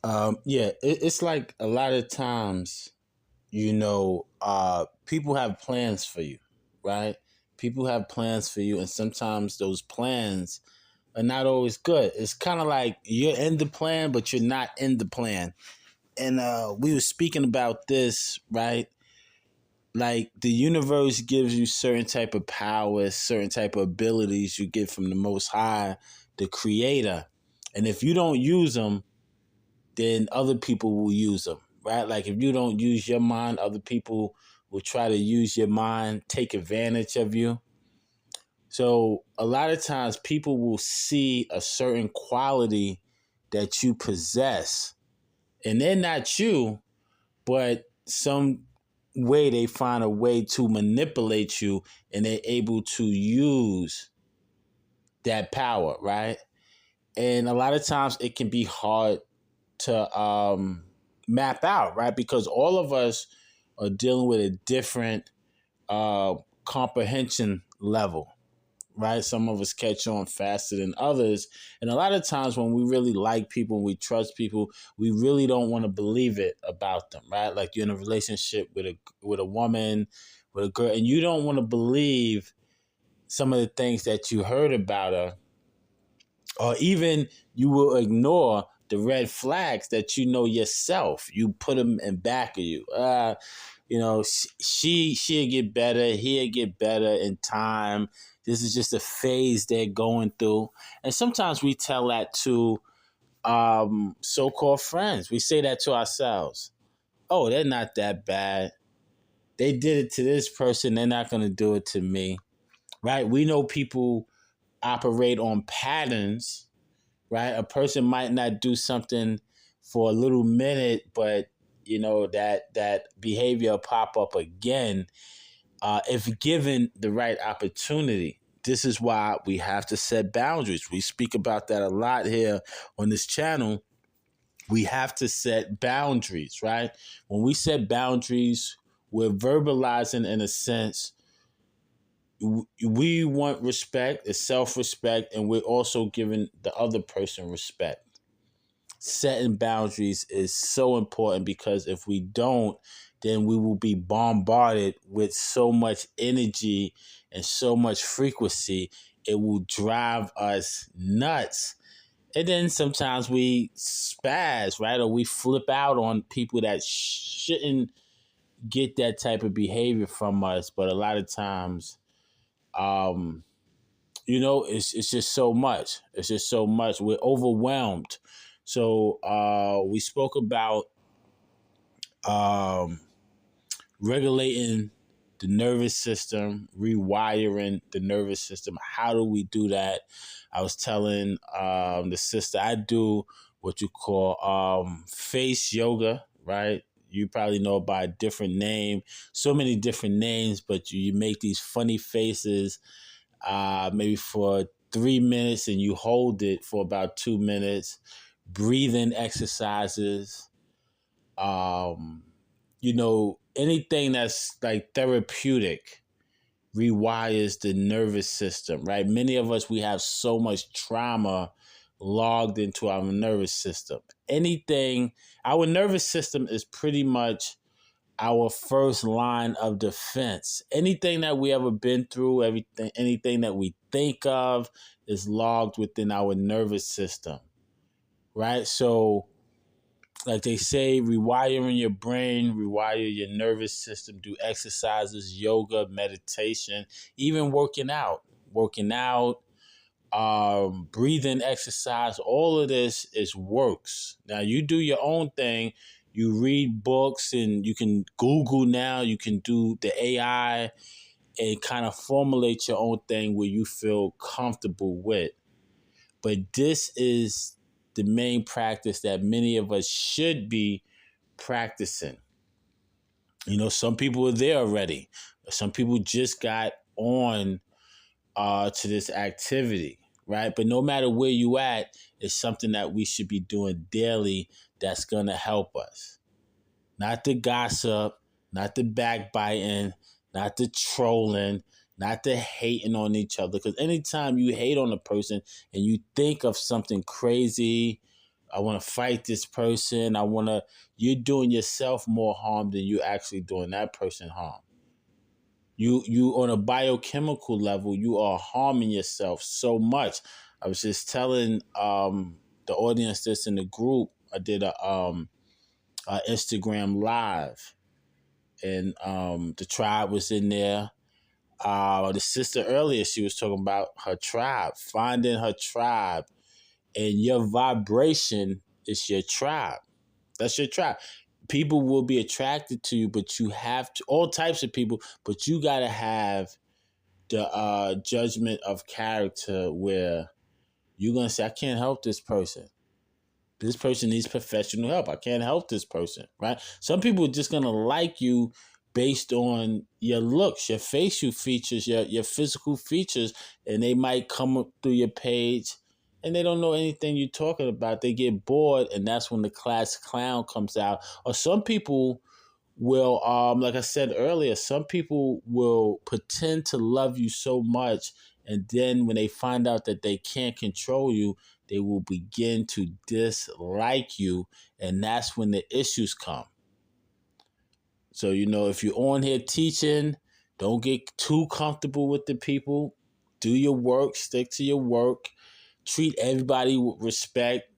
Yeah, it's like a lot of times, people have plans for you, right? People have plans for you, and sometimes those plans are not always good. It's kind of like you're in the plan, but you're not in the plan. And we were speaking about this, right? Like the universe gives you certain type of powers, certain type of abilities you get from the Most High, the Creator. And if you don't use them, then other people will use them, right? Like if you don't use your mind, other people will try to use your mind, take advantage of you. So a lot of times people will see a certain quality that you possess, and they're not you, but some way they find a way to manipulate you, and they're able to use that power, right? And a lot of times it can be hard to map out, right? Because all of us are dealing with a different uh, comprehension level, right? Some of us catch on faster than others. And a lot of times when we really like people, we trust people, we really don't want to believe it about them, right? Like you're in a relationship with a woman, with a girl, and you don't want to believe some of the things that you heard about her, or even you will ignore the red flags that you know yourself. You put them in back of you. She'll get better. He'll get better in time. This is just a phase they're going through, and sometimes we tell that to so-called friends. We say that to ourselves. Oh, they're not that bad. They did it to this person. They're not going to do it to me, right? We know people operate on patterns, right? A person might not do something for a little minute, but that behavior pop up again if given the right opportunity. This is why we have to set boundaries. We speak about that a lot here on this channel. We have to set boundaries, right? When we set boundaries, we're verbalizing in a sense we want respect, it's self-respect, and we're also giving the other person respect. Setting boundaries is so important because if we don't, then we will be bombarded with so much energy and so much frequency. It will drive us nuts. And then sometimes we spaz, right? Or we flip out on people that shouldn't get that type of behavior from us. But a lot of times, um, it's just so much. It's just so much. We're overwhelmed. So we spoke about um, regulating the nervous system, rewiring the nervous system. How do we do that? I was telling the sister I do what you call face yoga, right? You probably know by a different name, so many different names, but you make these funny faces maybe for 3 minutes and you hold it for about 2 minutes. Breathing exercises, anything that's like therapeutic rewires the nervous system, right? Many of us, we have so much trauma logged into our nervous system. Our nervous system is pretty much our first line of defense. Anything that we ever been through, anything that we think of is logged within our nervous system, right? So, like they say, rewiring your brain, rewire your nervous system, do exercises, yoga, meditation, even breathing exercise. All of this is works. Now you do your own thing. You read books and you can Google now. You can do the AI and kind of formulate your own thing where you feel comfortable with. But this is the main practice that many of us should be practicing. Some people are there already. Some people just got on to this activity, right? But no matter where you at, it's something that we should be doing daily that's going to help us. Not the gossip, not the backbiting, not the trolling, not the hating on each other. Because anytime you hate on a person and you think of something crazy I want to fight this person. You're doing yourself more harm than you actually doing that person harm. You on a biochemical level, you are harming yourself so much. I was just telling the audience this in the group. I did a Instagram live, and the tribe was in there. The sister earlier, she was talking about her tribe, finding her tribe, and your vibration is your tribe. That's your tribe. People will be attracted to you, but you have to, all types of people, but you got to have the judgment of character where you're going to say, I can't help this person. This person needs professional help. I can't help this person, right? Some people are just going to like you based on your looks, your facial features, your physical features, and they might come up through your page and they don't know anything you're talking about. They get bored, and that's when the class clown comes out. Or some people will, like I said earlier, some people will pretend to love you so much, and then when they find out that they can't control you, they will begin to dislike you, and that's when the issues come. So, if you're on here teaching, don't get too comfortable with the people. Do your work, stick to your work, treat everybody with respect,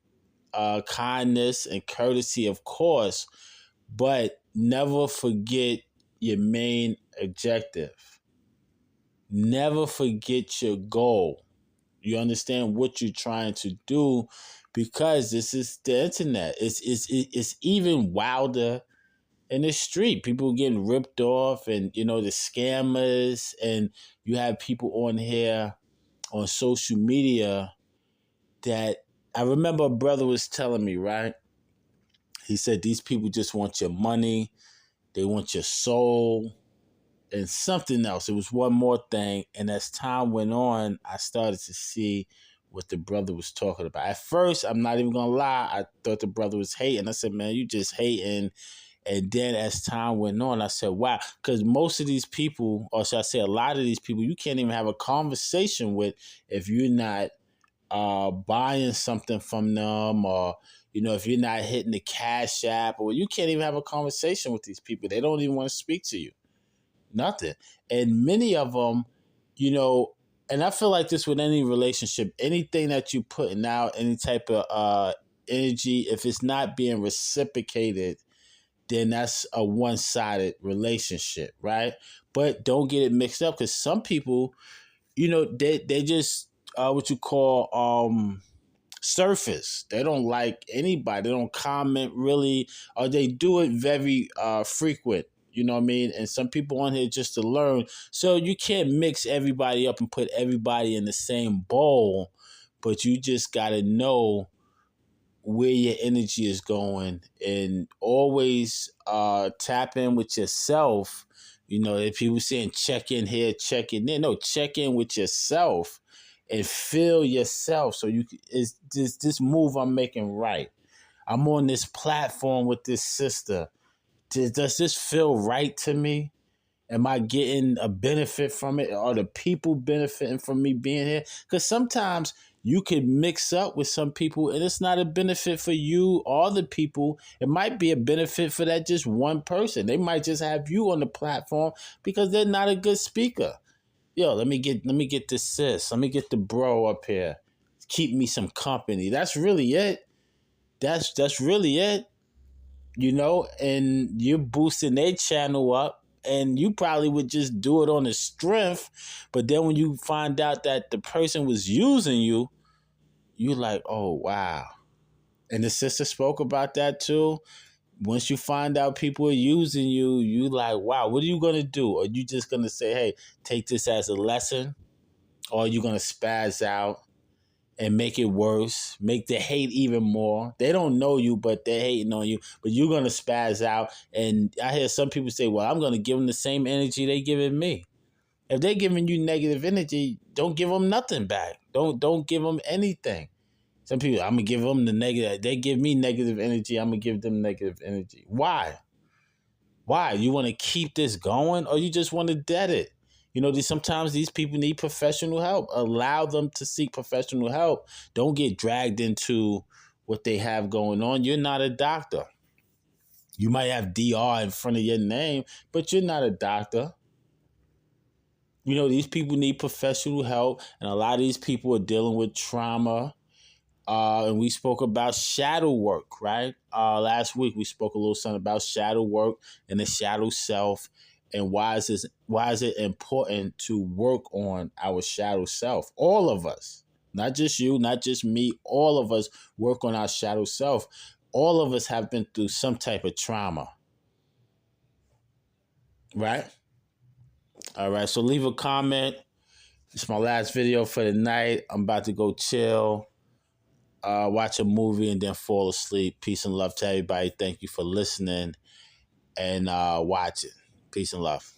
kindness, and courtesy, of course, but never forget your main objective. Never forget your goal. You understand what you're trying to do, because this is the internet. It's even wilder in the street. People getting ripped off, and the scammers, and you have people on here on social media that I remember a brother was telling me, right? He said these people just want your money, they want your soul, and something else. It was one more thing. And as time went on, I started to see what the brother was talking about. At first, I'm not even going to lie, I thought the brother was hating. I said, man, you just hating. And then as time went on, I said, wow, because most of these people, or should I say a lot of these people, you can't even have a conversation with if you're not buying something from them, or if you're not hitting the Cash App, or you can't even have a conversation with these people. They don't even want to speak to you. Nothing. And many of them, and I feel like this with any relationship, anything that you putting out, any type of energy, if it's not being reciprocated, then that's a one-sided relationship, right? But don't get it mixed up, because some people, they just what you call surface. They don't like anybody. They don't comment really, or they do it very frequent. You know what I mean? And some people on here just to learn. So you can't mix everybody up and put everybody in the same bowl, but you just got to know where your energy is going, and always tap in with yourself. If people saying check in here, check in there, no, check in with yourself and feel yourself. So is this move I'm making right? I'm on this platform with this sister. Does this feel right to me? Am I getting a benefit from it? Are the people benefiting from me being here? Because sometimes you can mix up with some people and it's not a benefit for you or the people. It might be a benefit for that just one person. They might just have you on the platform because they're not a good speaker. Yo, let me get this sis. Let me get the bro up here. Keep me some company. That's really it. That's really it. And you're boosting their channel up, and you probably would just do it on the strength. But then when you find out that the person was using you, you're like, oh, wow. And the sister spoke about that too. Once you find out people are using you, you like, wow, what are you going to do? Are you just going to say, hey, take this as a lesson? Or are you going to spaz out and make it worse, make the hate even more? They don't know you, but they're hating on you. But you're going to spaz out. And I hear some people say, well, I'm going to give them the same energy they giving me. If they're giving you negative energy, don't give them nothing back. Don't give them anything. Some people, I'm going to give them the negative. They give me negative energy, I'm going to give them negative energy. Why? Why? You want to keep this going, or you just want to dead it? Sometimes these people need professional help. Allow them to seek professional help. Don't get dragged into what they have going on. You're not a doctor. You might have DR in front of your name, but you're not a doctor. You know, these people need professional help, and a lot of these people are dealing with trauma. And we spoke about shadow work, right? Last week we spoke a little something about shadow work and the shadow self, and why is it important to work on our shadow self? All of us, not just you, not just me. All of us work on our shadow self. All of us have been through some type of trauma, right? All right. So leave a comment. It's my last video for the night. I'm about to go chill. Watch a movie and then fall asleep. Peace and love to everybody. Thank you for listening and watching. Peace and love.